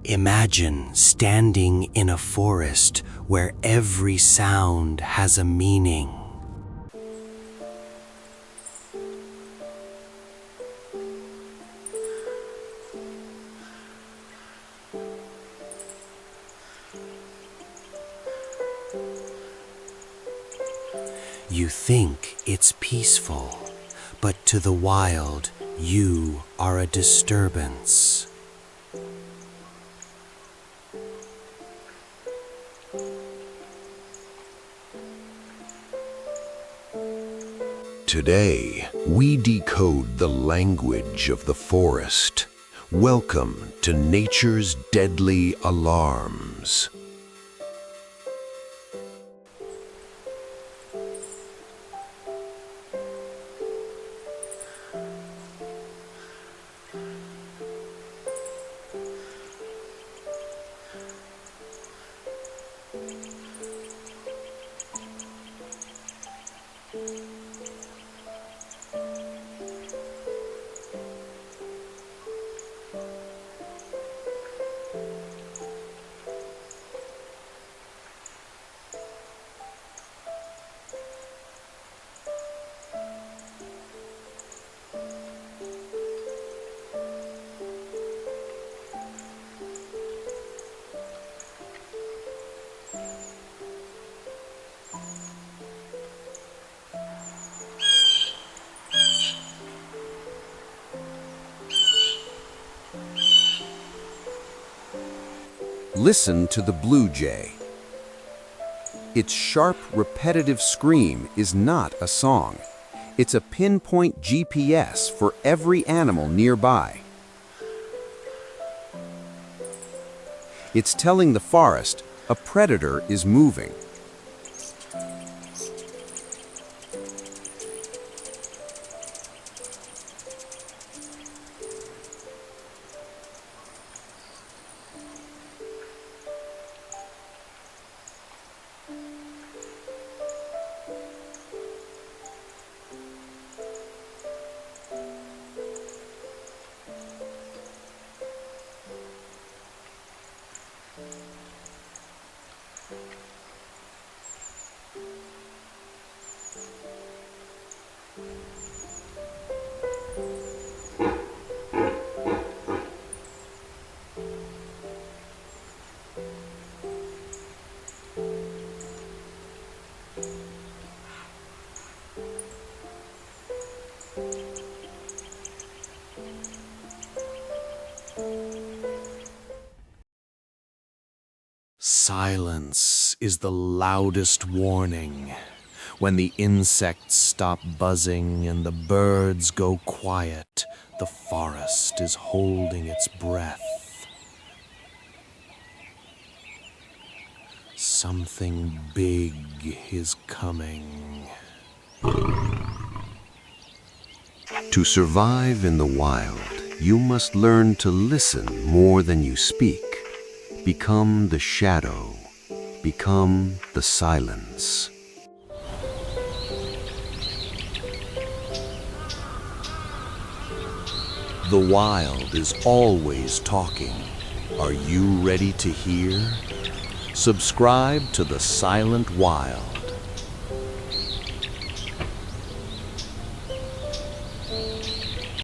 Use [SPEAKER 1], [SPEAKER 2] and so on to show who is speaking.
[SPEAKER 1] Imagine standing in a forest where every sound has a meaning. You think it's peaceful, but to the wild, you are a disturbance.
[SPEAKER 2] Today, we decode the language of the forest. Welcome to nature's deadly alarms. Listen to the blue jay. Its sharp, repetitive scream is not a song. It's a pinpoint GPS for every animal nearby. It's telling the forest a predator is moving.
[SPEAKER 1] Silence is the loudest warning. When the insects stop buzzing and the birds go quiet, the forest is holding its breath. Something big is coming.
[SPEAKER 2] To survive in the wild, you must learn to listen more than you speak. Become the shadow. Become the silence. The wild is always talking. Are you ready to hear? Subscribe to The Silent Wild.